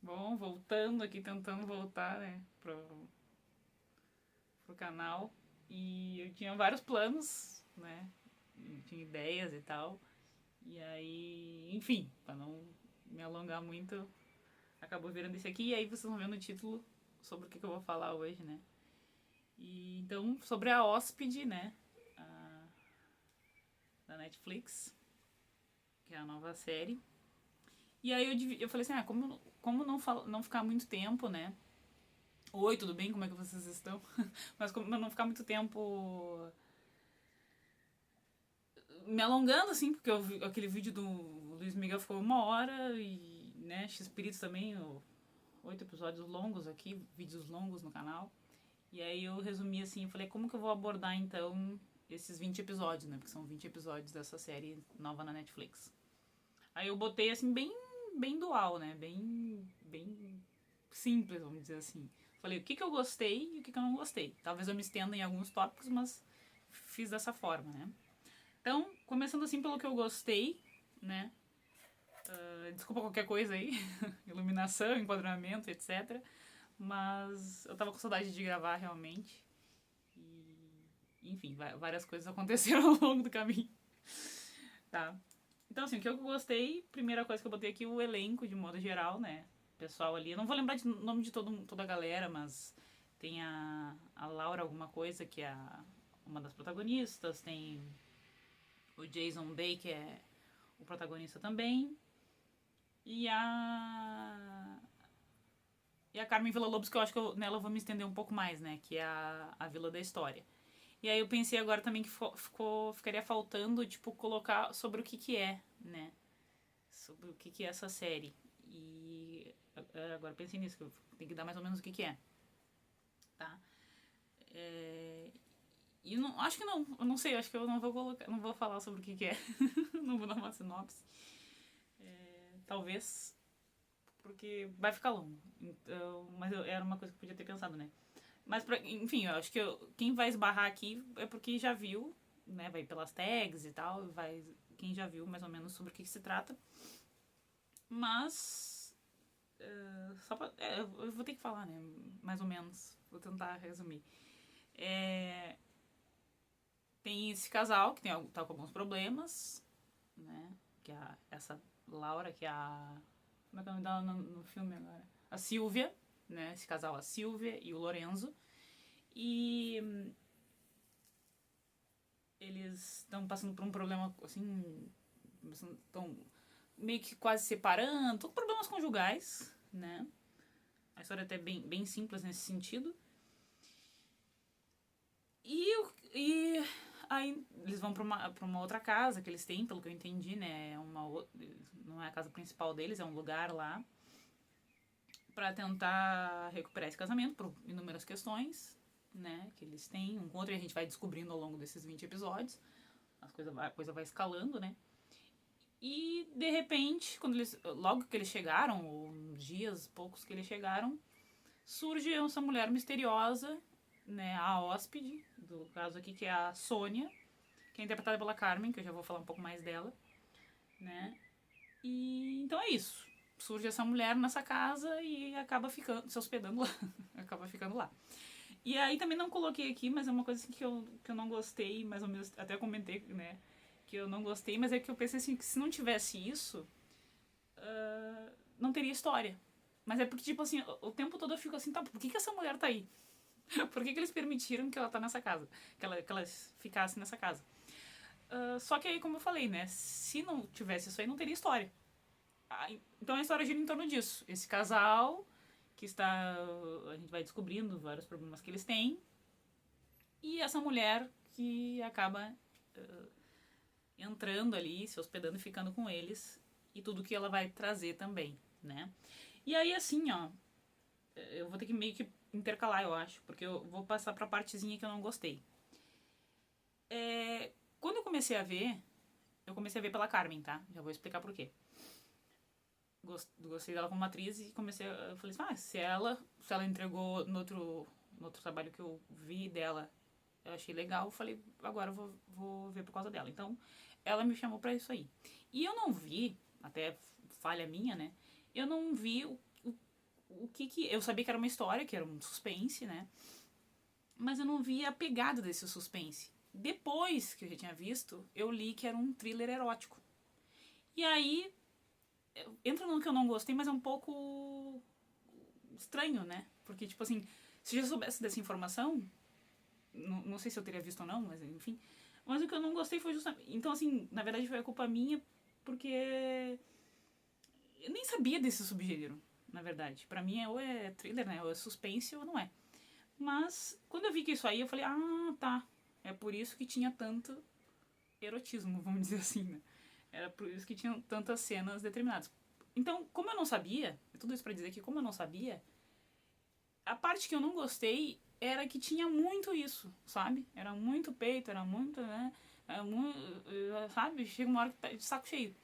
Bom, voltando aqui, tentando voltar, né, pro canal. E eu tinha vários planos, né, e tinha ideias e tal. E aí, enfim, pra não me alongar muito, acabou virando esse aqui. E aí vocês vão ver no título sobre o que eu vou falar hoje, né. E então, sobre a Hóspede, né, da Netflix, que é a nova série. E aí eu falei assim, como não ficar muito tempo, né? Oi, tudo bem? Como é que vocês estão? Mas como não ficar muito tempo me alongando, assim, porque aquele vídeo do Luiz Miguel ficou 1 hora e, né, X-Espíritos também, 8 episódios longos aqui, vídeos longos no canal. E aí eu resumi assim, eu falei, como que eu vou abordar então esses 20 episódios, né? Porque são 20 episódios dessa série nova na Netflix. Aí eu botei assim, bem dual, né? Bem simples, vamos dizer assim. Falei o que eu gostei e o que eu não gostei. Talvez eu me estenda em alguns tópicos, mas fiz dessa forma, né? Então, começando assim pelo que eu gostei, né? Desculpa qualquer coisa aí, iluminação, enquadramento, etc. Mas eu tava com saudade de gravar realmente. E, enfim, várias coisas aconteceram ao longo do caminho. Tá. Então, assim, o que eu gostei, primeira coisa que eu botei aqui, o elenco, de modo geral, né? O pessoal ali. Eu não vou lembrar de nome de toda a galera, mas tem a Laura alguma coisa, que é uma das protagonistas. Tem o Jason Day, que é o protagonista também. E a Carmen Villa-Lobos, que eu acho que nela eu vou me estender um pouco mais, né? Que é a Vila da História. E aí eu pensei agora também que ficaria faltando, tipo, colocar sobre o que é, né? Sobre o que é essa série. E agora pensei nisso, que eu tenho que dar mais ou menos o que é, tá? E eu não, acho que não, eu não sei, acho que eu não vou colocar, não vou falar sobre o que é. Não vou dar uma sinopse. Talvez, porque vai ficar longo. Então, mas era uma coisa que eu podia ter pensado, né? Mas, enfim, eu acho que quem vai esbarrar aqui é porque já viu, né? Vai pelas tags e tal, quem já viu mais ou menos sobre o que se trata. Mas só pra, eu vou ter que falar, né? Mais ou menos. Vou tentar resumir. É, tem esse casal que tá com alguns problemas, né? Que é essa Laura, que é a. Como é que é o nome dela no filme agora? A Silvia, né? Esse casal, a Silvia e o Lorenzo. E eles estão passando por um problema, assim. Estão meio que quase separando. Todos problemas conjugais, né? A história é até bem simples nesse sentido. E aí eles vão pra uma outra casa que eles têm, pelo que eu entendi, né? Não é a casa principal deles, é um lugar lá. Pra tentar recuperar esse casamento por inúmeras questões, né? Que eles têm um com o outro e a gente vai descobrindo ao longo desses 20 episódios. A coisa vai escalando, né? E de repente, logo que eles chegaram, ou uns dias poucos que eles chegaram, surge essa mulher misteriosa, né, a hóspede, do caso aqui, que é a Sônia, que é interpretada pela Carmen, que eu já vou falar um pouco mais dela, né? E então é isso. Surge essa mulher nessa casa e acaba ficando, se hospedando lá. Acaba ficando lá. E aí também não coloquei aqui, mas é uma coisa assim que eu não gostei, mais ou menos, até comentei, né? Que eu não gostei, mas é que eu pensei assim, que se não tivesse isso, não teria história. Mas é porque, tipo assim, o tempo todo eu fico assim, tá, por que essa mulher tá aí? Por que eles permitiram que ela tá nessa casa? Que ela ficasse nessa casa? Só que aí, como eu falei, né? Se não tivesse isso aí, não teria história. Então a história gira em torno disso. Esse casal que está. A gente vai descobrindo vários problemas que eles têm. E essa mulher que acaba entrando ali, se hospedando e ficando com eles. E tudo que ela vai trazer também, né? E aí, assim, ó. Eu vou ter que meio que intercalar, eu acho. Porque eu vou passar pra partezinha que eu não gostei. Quando eu comecei a ver pela Carmen, tá? Já vou explicar por quê. Gostei dela como atriz e eu falei assim, se ela entregou no outro trabalho que eu vi dela, eu achei legal, eu falei, agora eu vou ver por causa dela. Então, ela me chamou pra isso aí. E eu não vi, até falha minha, né? Eu não vi o que eu sabia que era uma história, que era um suspense, né? Mas eu não via a pegada desse suspense. Depois que eu já tinha visto, eu li que era um thriller erótico. E aí, entra no que eu não gostei, mas é um pouco estranho, né? Porque, tipo assim, se eu já soubesse dessa informação, não sei se eu teria visto ou não, mas enfim. Mas o que eu não gostei foi justamente... Então, assim, na verdade foi a culpa minha, porque eu nem sabia desse subgênero, na verdade. Pra mim, ou é thriller, né? Ou é suspense ou não é. Mas, quando eu vi que isso aí, eu falei, ah, tá. É por isso que tinha tanto erotismo, vamos dizer assim, né? Era por isso que tinham tantas cenas determinadas. Então, como eu não sabia, tudo isso pra dizer que como eu não sabia, a parte que eu não gostei era que tinha muito isso, sabe? Era muito peito, era muito, né? Era muito, sabe? Chega uma hora que tá de saco cheio.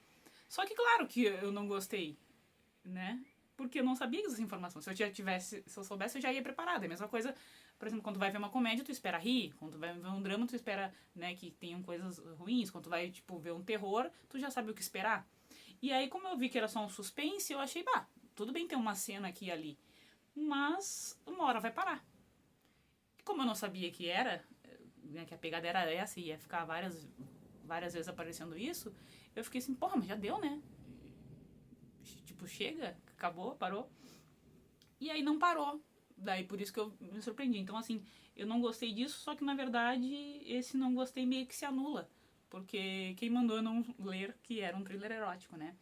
Só que claro que eu não gostei, né? Porque eu não sabia dessas informações. Se eu tivesse, se eu soubesse, eu já ia preparada. É a mesma coisa, por exemplo, quando tu vai ver uma comédia, tu espera rir. Quando tu vai ver um drama, tu espera, né, que tenham coisas ruins. Quando tu vai, tipo, ver um terror, tu já sabe o que esperar. E aí, como eu vi que era só um suspense, eu achei, bah, tudo bem ter uma cena aqui e ali. Mas uma hora vai parar. E como eu não sabia que era, né, que a pegada era essa e ia ficar várias vezes aparecendo isso, eu fiquei assim, porra, mas já deu, né? Tipo, chega, acabou, parou. E aí não parou. Daí por isso que eu me surpreendi. Então, assim, eu não gostei disso, só que na verdade esse não gostei meio que se anula. Porque quem mandou eu não ler que era um thriller erótico, né?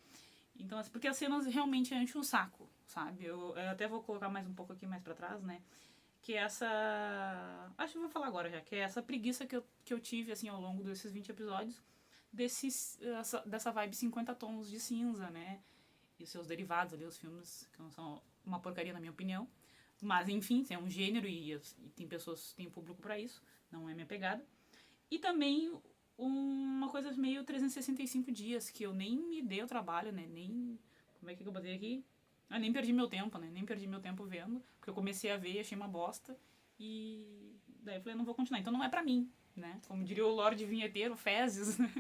Então, assim, porque as cenas realmente enchem o saco, sabe? Eu até vou colocar mais um pouco aqui mais pra trás, né? Que é essa. Acho que eu vou falar agora já, que é essa preguiça que eu tive, assim, ao longo desses 20 episódios, dessa vibe 50 tons de cinza, né? E os seus derivados ali, os filmes, que não são uma porcaria na minha opinião. Mas, enfim, é um gênero e tem pessoas, tem público pra isso, não é minha pegada. E também uma coisa meio 365 dias, que eu nem me dei o trabalho, né? Nem. Como é que eu botei aqui? Ah, nem perdi meu tempo, né? Nem perdi meu tempo vendo, porque eu comecei a ver e achei uma bosta. E daí eu falei, não vou continuar. Então não é pra mim, né? Como diria o Lorde Vinheteiro, fezes, né?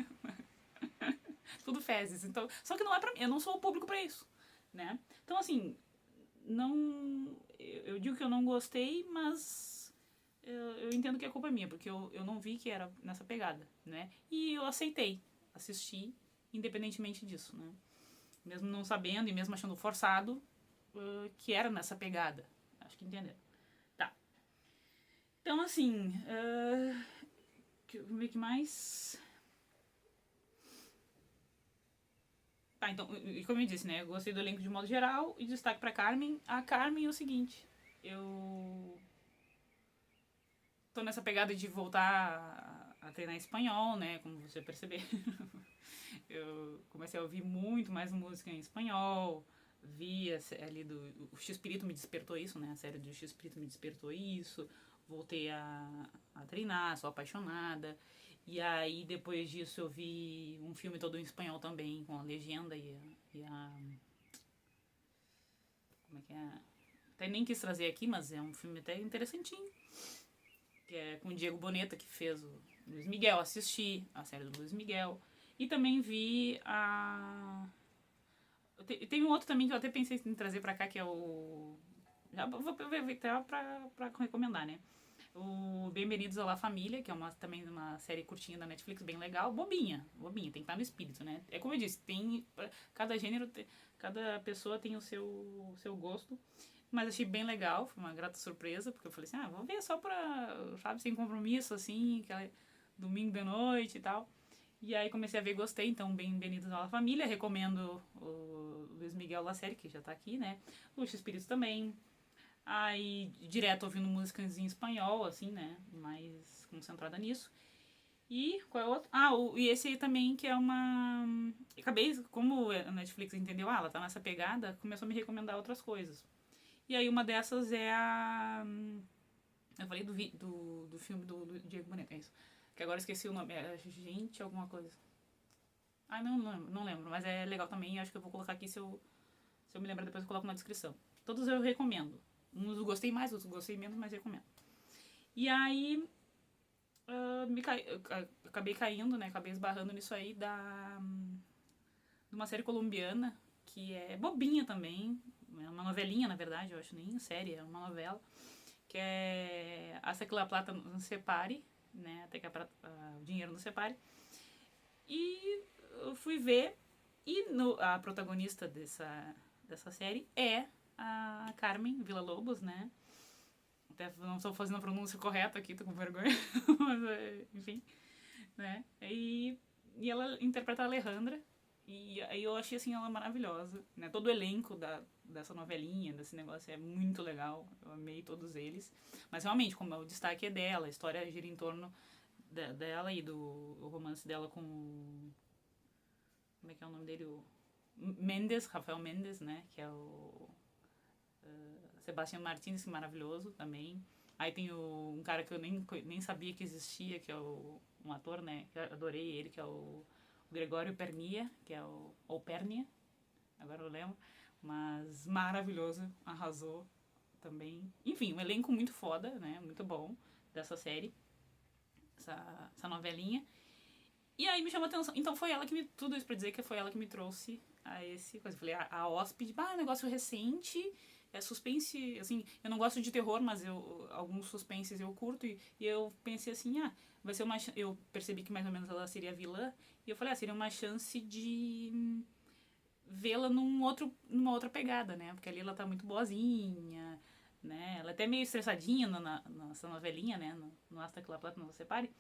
Tudo fezes. Então, só que não é pra mim, eu não sou o público pra isso, né? Então, assim, não. Eu digo que eu não gostei, mas eu entendo que a culpa é minha, porque eu não vi que era nessa pegada, né? E eu aceitei assistir, independentemente disso, né? Mesmo não sabendo e mesmo achando forçado que era nessa pegada. Acho que entenderam. Tá. Então, assim, o que mais? Tá, então, e como eu disse, né? Eu gostei do elenco de modo geral e destaque pra Carmen. A Carmen é o seguinte, eu tô nessa pegada de voltar a treinar espanhol, né? Como você perceber. Eu comecei a ouvir muito mais música em espanhol. Vi a série do. O X-Espírito me despertou isso, né? A série do X-Espírito me despertou isso. Voltei a treinar, sou apaixonada. E aí, depois disso, eu vi um filme todo em espanhol também, com a legenda e a. Como é que é? Até nem quis trazer aqui, mas é um filme até interessantinho. Que é com o Diego Boneta, que fez o Luiz Miguel. Assisti a série do Luiz Miguel. E também vi a. Tem um outro também que eu até pensei em trazer pra cá, que é o. Já vou aproveitar pra recomendar, né? O Bem-vindos à La Família, que é também uma série curtinha da Netflix, bem legal. Bobinha, tem que estar no espírito, né? É como eu disse, tem. Cada gênero, cada pessoa tem o seu gosto. Mas achei bem legal, foi uma grata surpresa, porque eu falei assim, vou ver só pra, sabe, sem compromisso, assim, aquela domingo de noite e tal. E aí comecei a ver e gostei, então bem-vindos à família, recomendo o Luiz Miguel Lacerda, que já tá aqui, né? Luxo Espírito também. Aí, direto ouvindo músicas em espanhol, assim, né? Mais concentrada nisso. E qual é o outro? E esse aí também, que é uma. Acabei, como a Netflix entendeu, ela tá nessa pegada, começou a me recomendar outras coisas. E aí uma dessas é a. Eu falei do filme do Diego Boneta, é isso. Que agora eu esqueci o nome. É Gente, alguma coisa. Não lembro, mas é legal também. Acho que eu vou colocar aqui se eu me lembrar depois eu coloco na descrição. Todos eu recomendo. Uns eu gostei mais, outros eu gostei menos, mas recomendo. E aí. Acabei caindo, né? Acabei esbarrando nisso aí de uma série colombiana que é bobinha também. uma novelinha, na verdade, eu acho nem série, é uma novela, que é Hasta que la plata nos separe, né, até que o dinheiro nos separe. E eu fui ver, e a protagonista dessa série é a Carmen Villa-Lobos, né? Até não estou fazendo a pronúncia correta aqui, tô com vergonha, mas enfim, né? E ela interpreta a Alejandra, e aí eu achei assim ela maravilhosa, né? Todo o elenco dessa novelinha, desse negócio é muito legal, eu amei todos eles. Mas realmente, como o destaque é dela, a história gira em torno dela e do romance dela com como é que é o nome dele? O Mendes, Rafael Mendes, né? Que é o Sebastião Martins, maravilhoso também. Aí tem um cara que eu nem sabia que existia, que é um ator, né? Que eu adorei ele, que é o Gregório Pernia, que é ou Pernia, agora eu lembro. Mas maravilhoso, arrasou também. Enfim, um elenco muito foda, né? Muito bom dessa série, essa novelinha. E aí me chamou a atenção. Então foi ela que me. Tudo isso pra dizer que foi ela que me trouxe a esse coisa. Eu falei, a hóspede, negócio recente. É suspense, assim, eu não gosto de terror, mas alguns suspenses eu curto. E eu pensei assim, vai ser uma. Eu percebi que mais ou menos ela seria vilã. E eu falei, seria uma chance de vê-la numa outra pegada, né? Porque ali ela tá muito boazinha, né? Ela é até meio estressadinha nessa novelinha, né? No Hasta que la plata nos separe.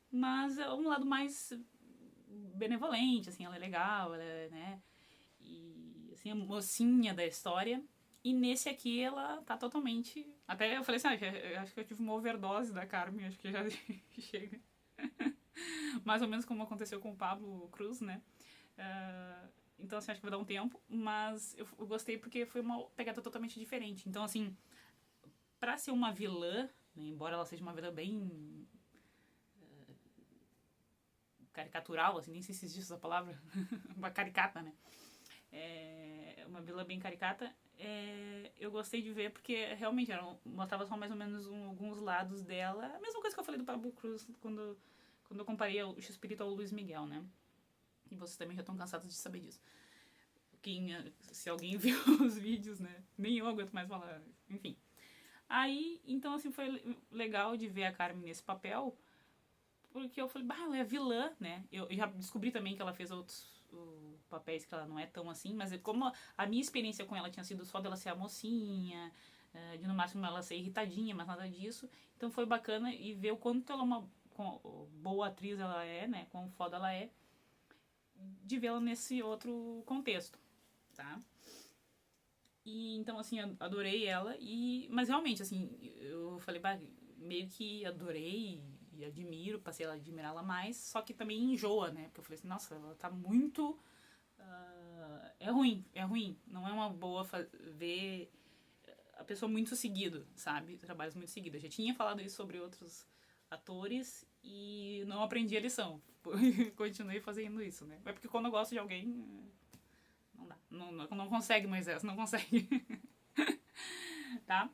Mas é um lado mais benevolente, assim, ela é legal, ela é, né? E, assim, a mocinha da história. E nesse aqui ela tá totalmente... Até eu falei assim, eu acho que eu tive uma overdose da Carmen, acho que já chega. Mais ou menos como aconteceu com o Pablo Cruz, né? Então, assim, acho que vai dar um tempo. Mas eu gostei porque foi uma pegada totalmente diferente. Então, assim, pra ser uma vilã, né, embora ela seja uma vilã bem caricatural, assim, nem sei se existe essa palavra, uma caricata, né? Uma vilã bem caricata. Eu gostei de ver porque realmente mostrava só mais ou menos alguns lados dela. A mesma coisa que eu falei do Pablo Cruz quando eu comparei o X-Espírito ao Luiz Miguel, né? E vocês também já estão cansados de saber disso. Se alguém viu os vídeos, né? Nem eu aguento mais falar. Enfim. Aí, então, assim, foi legal de ver a Carmen nesse papel, porque eu falei, ela é vilã, né? Eu já descobri também que ela fez outros papéis que ela não é tão assim, mas como a minha experiência com ela tinha sido só dela ser a mocinha, de no máximo ela ser irritadinha, mas nada disso. Então foi bacana e ver o quanto ela é uma boa atriz ela é, né? Quão foda ela é, de vê-la nesse outro contexto, tá? E então, assim, adorei ela, mas realmente, assim, eu falei, meio que adorei e admiro, passei a admirá-la mais, só que também enjoa, né? Porque eu falei assim, nossa, ela tá muito... é ruim. Não é uma boa ver a pessoa muito seguido, sabe? Trabalhos muito seguidos. Eu já tinha falado isso sobre outros atores e não aprendi a lição. Continuei fazendo isso, né? É porque quando eu gosto de alguém... Não dá. Não consegue, Moisés, não consegue. Tá?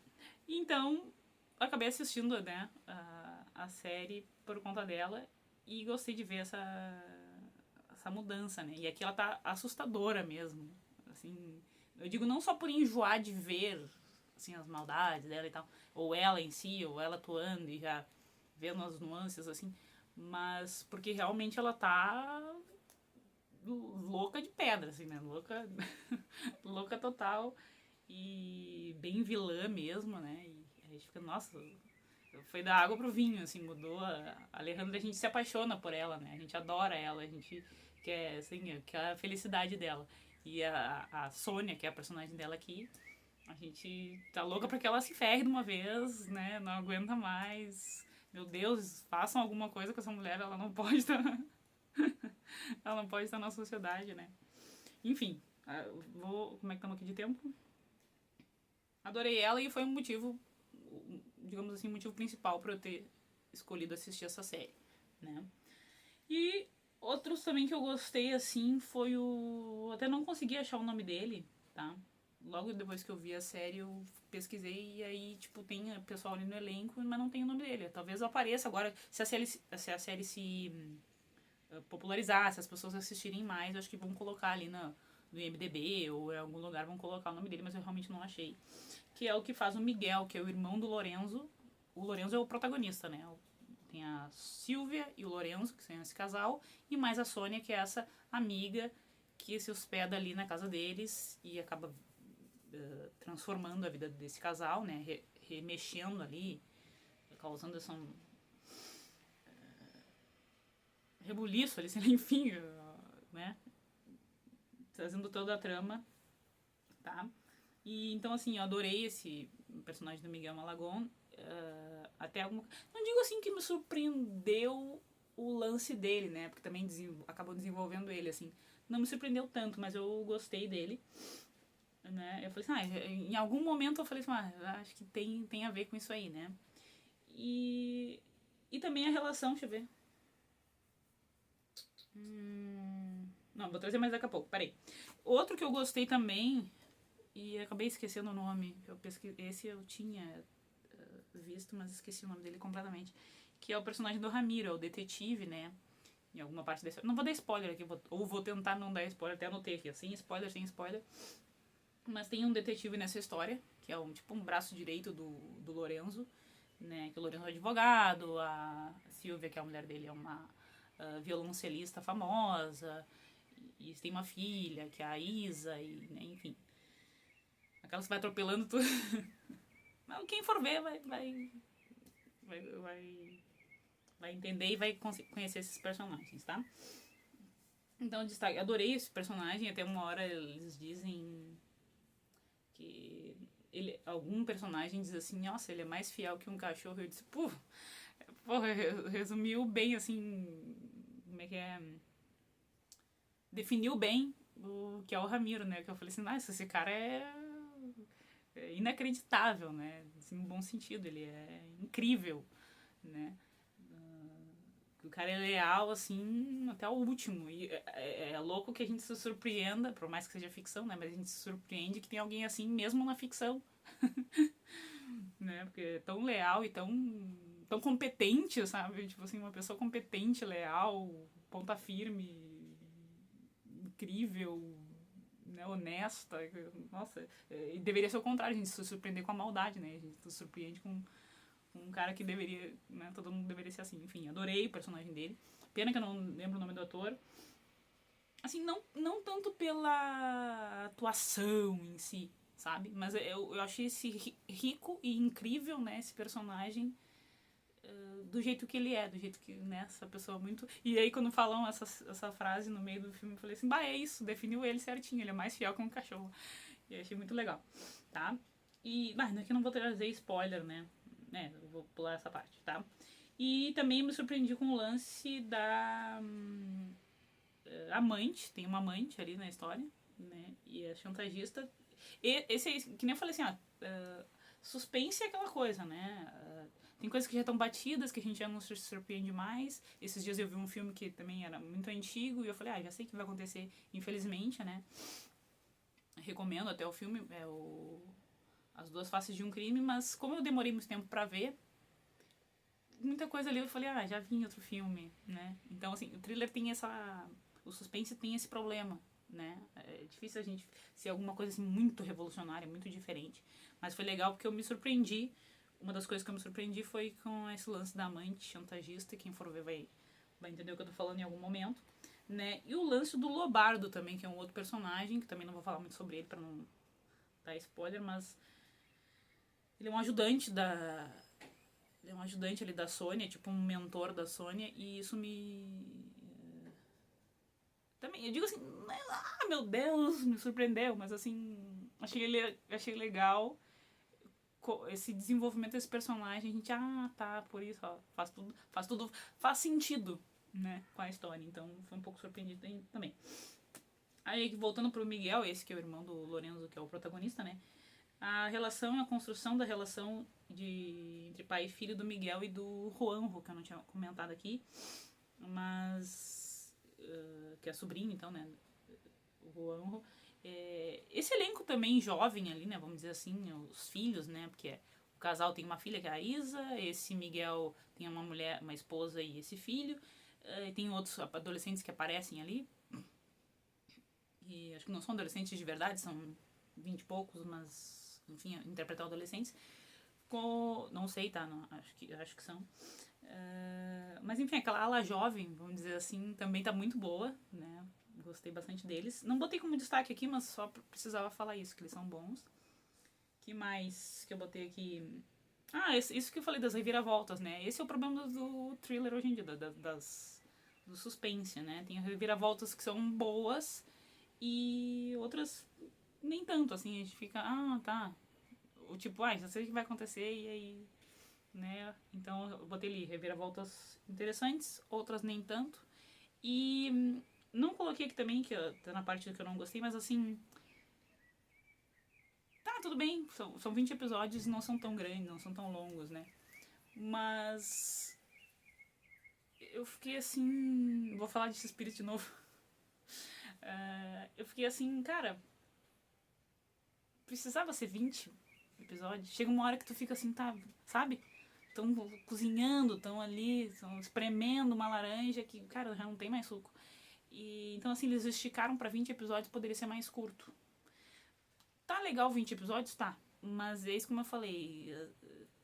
Então, acabei assistindo, né, a série por conta dela e gostei de ver essa mudança, né? E aqui ela tá assustadora mesmo. Assim, eu digo não só por enjoar de ver assim, as maldades dela e tal, ou ela em si, ou ela atuando e já vendo as nuances, assim, mas porque realmente ela tá louca de pedra, assim, né? Louca, louca total e bem vilã mesmo, né? E a gente fica, nossa, foi da água pro vinho, assim, mudou. A Alejandra, a gente se apaixona por ela, né? A gente adora ela, a gente quer, assim, quer a felicidade dela. E a Sônia, que é a personagem dela aqui, a gente tá louca pra que ela se ferre de uma vez, né? Não aguenta mais. Meu Deus, façam alguma coisa com essa mulher, ela não pode estar... ela não pode estar na sociedade, né? Enfim, como é que estamos aqui de tempo? Adorei ela e foi um motivo, digamos assim, motivo principal para eu ter escolhido assistir essa série, né? E outros também que eu gostei, assim, foi o... Até não consegui achar o nome dele, tá? Logo depois que eu vi a série, eu pesquisei e aí, tipo, tem pessoal ali no elenco, mas não tem o nome dele. Talvez apareça agora, se a série se popularizar, se as pessoas assistirem mais, acho que vão colocar ali no IMDb ou em algum lugar vão colocar o nome dele, mas eu realmente não achei. Que é o que faz o Miguel, que é o irmão do Lorenzo. O Lorenzo é o protagonista, né? Tem a Silvia e o Lorenzo, que são esse casal, e mais a Sônia, que é essa amiga que se hospeda ali na casa deles e acaba transformando a vida desse casal, né? Remexendo ali, causando esse rebuliço ali, enfim, né? Trazendo toda a trama, tá? E então, assim, eu adorei esse personagem do Miguel Malagon. Até alguma. Não digo assim que me surpreendeu o lance dele, né? Porque também acabou desenvolvendo ele, assim. Não me surpreendeu tanto, mas eu gostei dele. Né? Eu falei assim, em algum momento eu falei assim, acho que tem a ver com isso aí, né? E também a relação, deixa eu ver. Não, vou trazer mais daqui a pouco, peraí. Outro que eu gostei também, e acabei esquecendo o nome, esse eu tinha visto, mas esqueci o nome dele completamente, que é o personagem do Ramiro, é o detetive, né? Em alguma parte da história. Não vou dar spoiler aqui, ou vou tentar não dar spoiler, até anotei aqui, sem spoiler. Mas tem um detetive nessa história, que é tipo um braço direito do Lorenzo, né? Que o Lorenzo é advogado, a Silvia, que é a mulher dele, é uma violoncelista famosa, e tem uma filha, que é a Isa, e, né, enfim. Aquelas que vai atropelando tudo. Mas quem for ver vai entender e vai conhecer esses personagens, tá? Então, destaque, adorei esse personagem. Até uma hora eles dizem que algum personagem diz assim, nossa, ele é mais fiel que um cachorro. Eu disse, porra, resumiu bem, assim, como é que é? Definiu bem o que é o Ramiro, né? Que eu falei assim, nossa, esse cara é inacreditável, né? Assim, no bom sentido, ele é incrível, né? O cara é leal, assim, até o último. E é louco que a gente se surpreenda, por mais que seja ficção, né? Mas a gente se surpreende que tem alguém assim mesmo na ficção. Né? Porque é tão leal e tão competente, sabe? Tipo assim, uma pessoa competente, leal, ponta firme, incrível, né? Honesta. Nossa, e deveria ser o contrário, a gente se surpreender com a maldade, né? A gente se surpreende com um cara que deveria, né, todo mundo deveria ser assim. Enfim, adorei o personagem dele. Pena que eu não lembro o nome do ator. Assim, não tanto pela atuação em si, sabe? Mas eu achei esse rico e incrível, né, esse personagem, do jeito que ele é, do jeito que, né, essa pessoa muito... E aí, quando falam essa frase no meio do filme, eu falei assim, é isso, definiu ele certinho, ele é mais fiel que um cachorro. E eu achei muito legal, tá? E, aqui eu não vou trazer spoiler, né? Eu vou pular essa parte, tá? E também me surpreendi com o lance da amante, tem uma amante ali na história, né? E é chantagista. E esse aí, que nem eu falei assim, suspense é aquela coisa, né? Tem coisas que já estão batidas, que a gente já não se surpreende mais. Esses dias eu vi um filme que também era muito antigo e eu falei, já sei o que vai acontecer, infelizmente, né? Recomendo até o filme, As Duas Faces de um Crime, mas como eu demorei muito tempo pra ver, muita coisa ali eu falei, já vi em outro filme, né? Então, assim, o thriller tem o suspense tem esse problema, né? É difícil a gente ser alguma coisa assim muito revolucionária, muito diferente. Mas foi legal porque eu me surpreendi. Uma das coisas que eu me surpreendi foi com esse lance da amante chantagista. Quem for ver vai entender o que eu tô falando em algum momento, né? E o lance do Lobardo também, que é um outro personagem, que também não vou falar muito sobre ele pra não dar spoiler, mas ele é um ajudante ele é um ajudante ali da Sônia, tipo um mentor da Sônia, e isso também, eu digo assim, meu Deus, me surpreendeu, mas assim, achei legal esse desenvolvimento desse personagem, a gente, tá, por isso, faz sentido, né, com a história, então foi um pouco surpreendido também. Aí, voltando pro Miguel, esse que é o irmão do Lorenzo, que é o protagonista, né, a construção da relação entre pai e filho do Miguel e do Juanjo, que eu não tinha comentado aqui, mas que é sobrinho, então, né, o Juanjo. Esse elenco também jovem ali, né, vamos dizer assim, os filhos, né, porque o casal tem uma filha que é a Isa, esse Miguel tem uma mulher, uma esposa e esse filho, e tem outros adolescentes que aparecem ali. e acho que não são adolescentes de verdade, são 20 e poucos, mas, enfim, interpretar adolescentes. Não sei, tá? Não, acho que são. Mas enfim, aquela ala jovem, vamos dizer assim, também tá muito boa, né? Gostei bastante deles. Não botei como destaque aqui, mas só precisava falar isso, que eles são bons. Que mais que eu botei aqui? Isso que eu falei das reviravoltas, né? Esse é o problema do thriller hoje em dia, do suspense, né? Tem reviravoltas que são boas e outras nem tanto, assim. A gente fica, tá. O tipo, já sei o que vai acontecer e aí, né? Então eu botei ali reviravoltas interessantes, outras nem tanto. E não coloquei aqui também, que tá na parte que eu não gostei, mas assim, tá, tudo bem, são 20 episódios e não são tão grandes, não são tão longos, né? Mas eu fiquei assim, vou falar de X-Spirit de novo. Eu fiquei assim, cara, precisava ser 20 episódios? Chega uma hora que tu fica assim, tá, sabe? Estão cozinhando, estão ali, estão espremendo uma laranja que, cara, já não tem mais suco. E, então, assim, eles esticaram pra 20 episódios, poderia ser mais curto. Tá legal 20 episódios? Tá. Mas é isso como eu falei,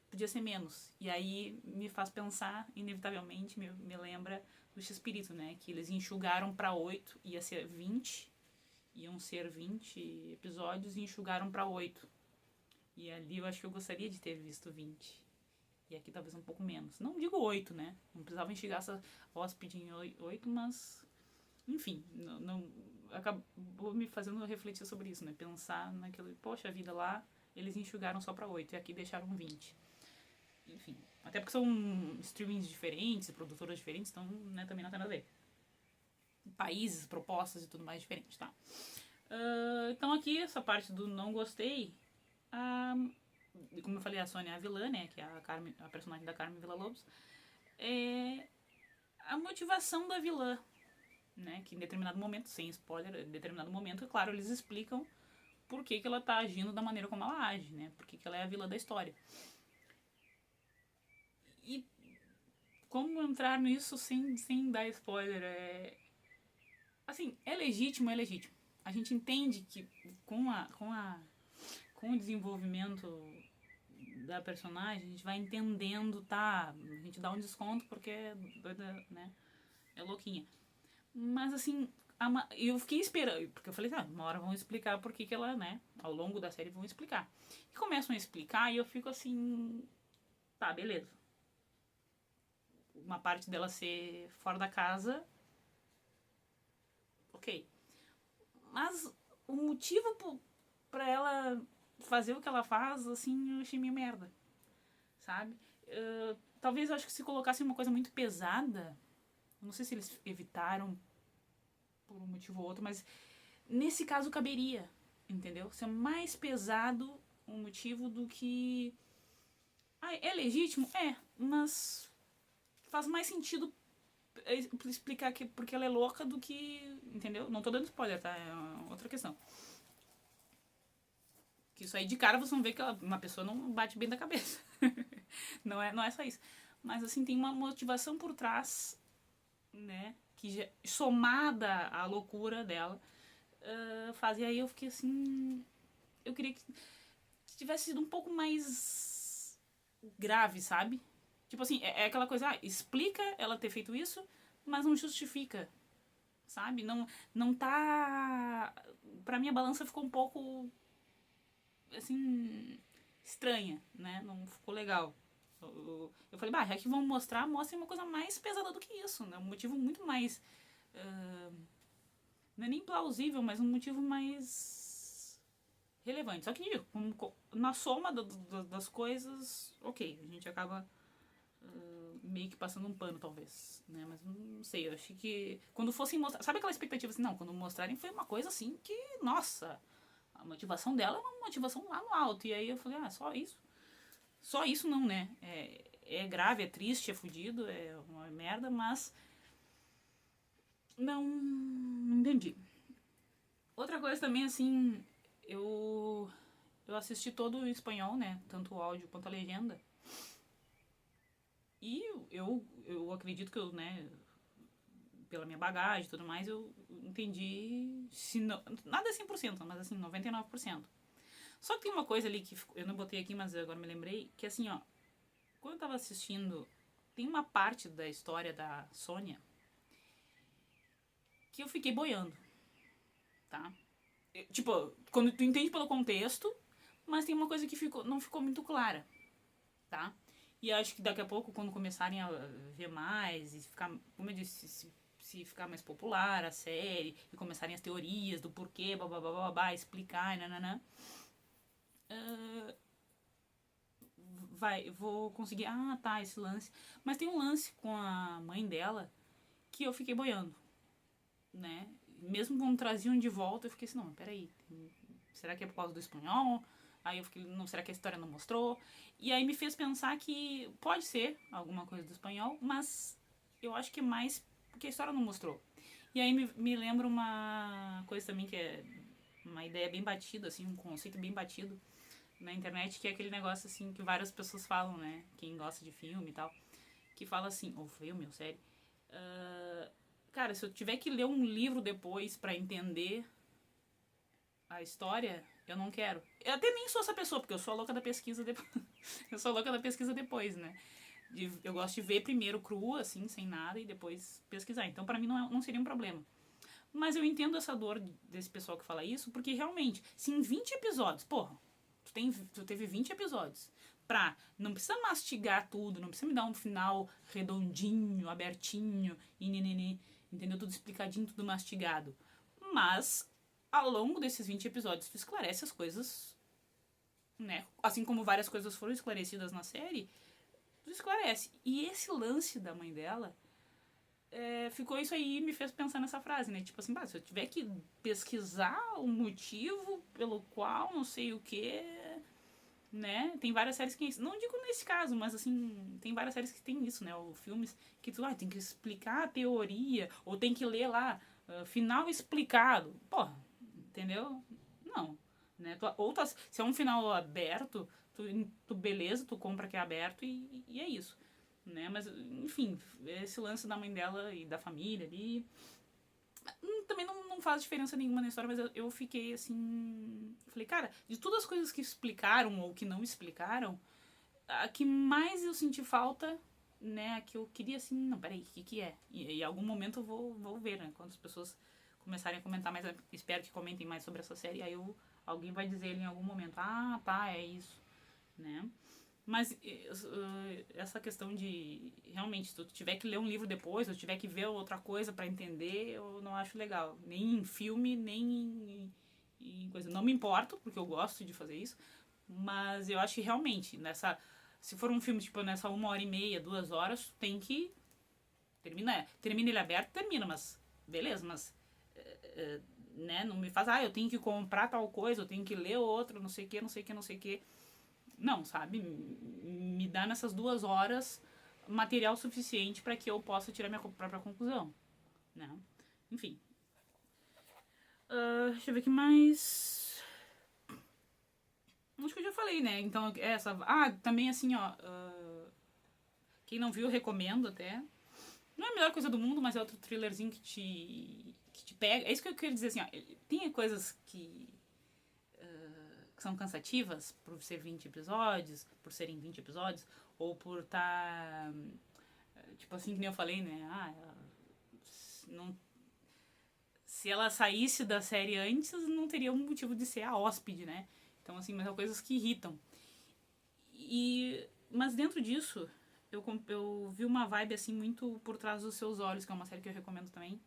podia ser menos. E aí me faz pensar, inevitavelmente, me lembra do X-Espírito, né? Que eles enxugaram pra 8, ia ser 20, iam ser 20 episódios e enxugaram pra 8. E ali eu acho que eu gostaria de ter visto 20. E aqui talvez um pouco menos. Não digo 8, né? Não precisava enxugar essa hóspede em 8, mas... Enfim, não acabou me fazendo refletir sobre isso, né? Pensar naquilo, poxa vida, lá eles enxugaram só pra 8 e aqui deixaram 20. Enfim, até porque são streamings diferentes, produtoras diferentes, então, né, também não tem nada a ver. Países, propostas e tudo mais diferente, tá? Então aqui, essa parte do não gostei, como eu falei, a Sônia é a vilã, né, que é a personagem da Carmen Villa-Lobos, é a motivação da vilã, né, que em determinado momento, sem spoiler, em determinado momento, é claro, eles explicam por que ela tá agindo da maneira como ela age, né, por que ela é a vilã da história. E como entrar nisso sem dar spoiler? Assim, é legítimo, é legítimo. A gente entende que com o desenvolvimento da personagem, a gente vai entendendo, tá? A gente dá um desconto porque é doida, né? É louquinha. Mas assim, eu fiquei esperando, porque eu falei, uma hora vão explicar por que ela, né? Ao longo da série vão explicar. E começam a explicar e eu fico assim, tá, beleza. Uma parte dela ser fora da casa, ok. Mas o motivo pra ela fazer o que ela faz, assim, eu achei meio merda, sabe? Talvez eu acho que se colocasse uma coisa muito pesada, não sei se eles evitaram por um motivo ou outro, mas nesse caso caberia, entendeu? Ser mais pesado um motivo do que... é legítimo? É, mas faz mais sentido explicar que porque ela é louca do que... Entendeu? Não tô dando spoiler, tá? É outra questão. Que isso aí de cara vocês vão ver que uma pessoa não bate bem da cabeça. não é só isso. Mas assim, tem uma motivação por trás, né? Que somada à loucura dela, faz. E aí eu fiquei assim. Eu queria que tivesse sido um pouco mais grave, sabe? Tipo assim, é aquela coisa, explica ela ter feito isso, mas não justifica, sabe? Não tá. Pra mim a balança ficou um pouco assim, estranha, né? Não ficou legal. Eu falei, já que vão mostrar, mostrem uma coisa mais pesada do que isso, né? Um motivo muito mais... não é nem plausível, mas um motivo mais relevante. Só que, na soma das coisas, ok, a gente acaba meio que passando um pano, talvez, né? Mas não sei, eu achei que quando fossem mostrar... Sabe aquela expectativa assim? Não, quando mostrarem foi uma coisa assim que, nossa... A motivação dela é uma motivação lá no alto. E aí eu falei, só isso? Só isso não, né? É grave, é triste, é fudido, é uma merda, mas não entendi. Outra coisa também, assim, eu assisti todo em espanhol, né? Tanto o áudio quanto a legenda. E eu acredito que eu, né, pela minha bagagem e tudo mais, eu entendi, se não, nada é 100%, mas assim, 99%. Só que tem uma coisa ali que eu não botei aqui, mas agora me lembrei, que assim, ó, quando eu tava assistindo, tem uma parte da história da Sônia que eu fiquei boiando, tá? Tipo, quando tu entende pelo contexto, mas tem uma coisa que não ficou muito clara, tá? E acho que daqui a pouco, quando começarem a ver mais e ficar, como eu disse, se ficar mais popular a série e começarem as teorias do porquê, babá, explicar, nananã, vou conseguir, tá, esse lance. Mas tem um lance com a mãe dela que eu fiquei boiando, né? Mesmo quando traziam de volta, eu fiquei assim, não, peraí, será que é por causa do espanhol? Aí eu fiquei, não, será que a história não mostrou? E aí me fez pensar que pode ser alguma coisa do espanhol, mas eu acho que é mais porque a história não mostrou. E aí me lembra uma coisa também que é uma ideia bem batida, assim, um conceito bem batido na internet, que é aquele negócio, assim, que várias pessoas falam, né? Quem gosta de filme e tal, que fala assim, ou filme, ou série, cara, se eu tiver que ler um livro depois pra entender a história, eu não quero. Eu até nem sou essa pessoa, porque eu sou a louca da pesquisa depois. Eu sou a louca da pesquisa depois, né? Eu gosto de ver primeiro cru, assim, sem nada, e depois pesquisar. Então, pra mim, não seria um problema. Mas eu entendo essa dor desse pessoal que fala isso, porque realmente, se em 20 episódios, porra, tu teve 20 episódios não precisa mastigar tudo, não precisa me dar um final redondinho, abertinho, e nenene, entendeu? Tudo explicadinho, tudo mastigado. Mas, ao longo desses 20 episódios, tu esclarece as coisas, né? Assim como várias coisas foram esclarecidas na série, tu esclarece. E esse lance da mãe dela, ficou isso aí e me fez pensar nessa frase, né? Tipo assim, se eu tiver que pesquisar o motivo pelo qual não sei o que, né? Tem várias séries que... Não digo nesse caso, mas assim, tem várias séries que tem isso, né? Ou filmes que tu tem que explicar a teoria, ou tem que ler lá, final explicado. Porra, entendeu? Não. Né? Se é um final aberto, tu beleza, tu compra que é aberto e é isso. Né? Mas, enfim, esse lance da mãe dela e da família ali também não faz diferença nenhuma na história, mas eu fiquei assim. Falei, cara, de todas as coisas que explicaram ou que não explicaram, a que mais eu senti falta, né? A que eu queria assim, não, peraí, o que é? E em algum momento eu vou ver, né? Quando as pessoas começarem a comentar mais, espero que comentem mais sobre essa série, aí alguém vai dizer em algum momento, tá, é isso, né? Mas essa questão de realmente, se tu tiver que ler um livro depois, ou tiver que ver outra coisa pra entender, eu não acho legal. Nem em filme, nem em coisa. Não me importo, porque eu gosto de fazer isso, mas eu acho que realmente, se for um filme, tipo, nessa 1h30, 2 horas, tu tem que terminar. Termina ele aberto, termina, mas beleza, mas né, não me faz, eu tenho que comprar tal coisa, eu tenho que ler outro, não sei o que, não sei o que, não sei o que. Não, sabe? Me dá nessas 2 horas material suficiente para que eu possa tirar minha própria conclusão, né? Enfim. Deixa eu ver o que mais. Acho que eu já falei, né? Então, também assim, ó. Quem não viu, recomendo até. Não é a melhor coisa do mundo, mas é outro thrillerzinho que te pega. É isso que eu queria dizer, assim, ó. Tem coisas que são cansativas por ser 20 episódios, por serem 20 episódios, ou por estar. Tipo assim, que nem eu falei, né? Não, se ela saísse da série antes, não teria um motivo de ser a hóspede, né? Então, assim, mas são coisas que irritam. Mas dentro disso, eu vi uma vibe, assim, muito Por Trás dos Seus Olhos, que é uma série que eu recomendo também.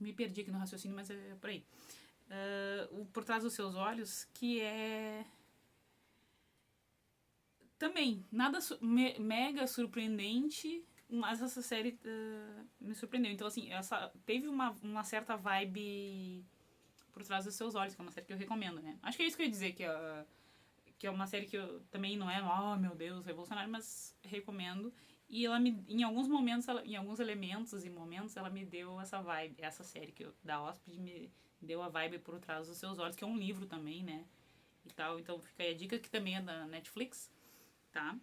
Me perdi aqui no raciocínio, mas é por aí. O Por Trás dos Seus Olhos, que é também nada mega surpreendente, mas essa série me surpreendeu. Então, assim, teve uma certa vibe Por Trás dos Seus Olhos, que é uma série que eu recomendo, né? Acho que é isso que eu ia dizer, que é uma série que eu também não é, meu Deus, revolucionária, mas recomendo. E ela em alguns momentos, em alguns elementos e momentos, ela me deu essa vibe, essa série da Hóspede me deu a vibe Por Trás dos Seus Olhos, que é um livro também, né? E tal. Então fica aí a dica, que também é da Netflix, tá?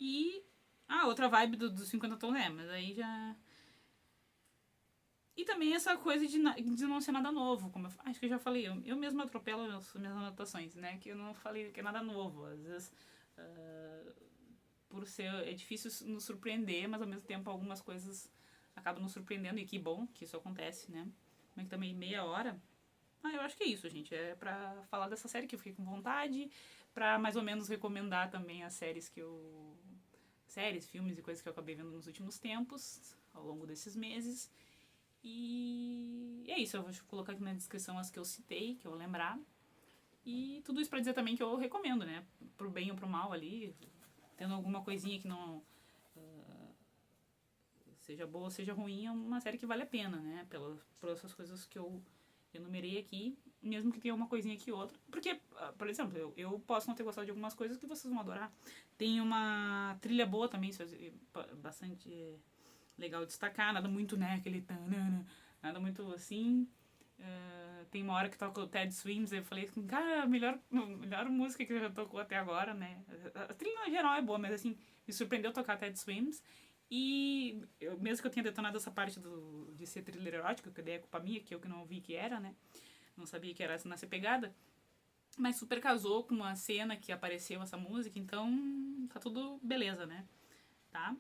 E outra vibe dos 50 tons, mas aí já E também essa coisa de não ser nada novo, como acho que eu já falei, eu mesma atropelo as minhas anotações, né? Que eu não falei que é nada novo. Às vezes, por ser, é difícil nos surpreender, mas ao mesmo tempo algumas coisas acabam nos surpreendendo, e que bom que isso acontece, né? Como é que também meia hora. Eu acho que é isso, gente. É pra falar dessa série que eu fiquei com vontade, pra mais ou menos recomendar também as séries que eu. Séries, filmes e coisas que eu acabei vendo nos últimos tempos, ao longo desses meses. E é isso, eu vou colocar aqui na descrição as que eu citei, que eu vou lembrar. E tudo isso pra dizer também que eu recomendo, né? Pro bem ou pro mal ali, tendo alguma coisinha que não seja boa ou seja ruim, é uma série que vale a pena, né? Por essas coisas que eu enumerei aqui, mesmo que tenha uma coisinha aqui ou outra. Porque, por exemplo, eu posso não ter gostado de algumas coisas que vocês vão adorar. Tem uma trilha boa também, bastante legal destacar, nada muito, né, aquele tanana, nada muito assim. Tem uma hora que toca o Ted Swims, eu falei, cara, melhor música que já tocou até agora, né? A trilha no geral é boa, mas assim, me surpreendeu tocar Ted Swims. E mesmo que eu tenha detonado essa parte de ser thriller erótico, que daí é culpa minha, que eu que não vi que era, né? Não sabia que era nessa pegada. Mas super casou com a cena que apareceu essa música, então tá tudo beleza, né? Tá?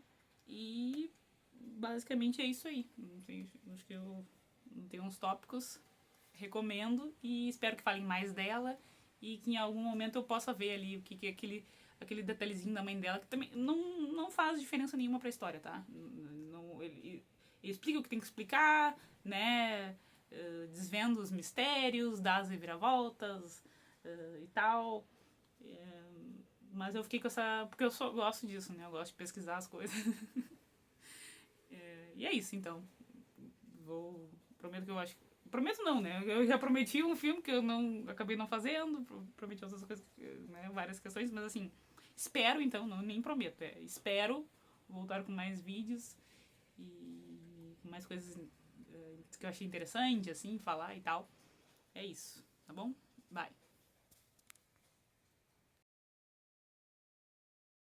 E basicamente é isso aí. Acho que eu não tenho uns tópicos. Recomendo e espero que falem mais dela e que em algum momento eu possa ver ali o que é aquele detalhezinho da mãe dela que também não faz diferença nenhuma pra história, tá? Não, ele explica o que tem que explicar, né? Desvenda os mistérios, dá as reviravoltas e tal. Mas eu fiquei com essa. Porque eu só gosto disso, né? Eu gosto de pesquisar as coisas. E é isso, então. Prometo que eu acho. Prometo não, né? Eu já prometi um filme que eu não acabei não fazendo, prometi outras coisas, né? Várias questões, mas assim, espero então, não nem prometo, espero voltar com mais vídeos e com mais coisas que eu achei interessante, assim, falar e tal. É isso, tá bom? Bye.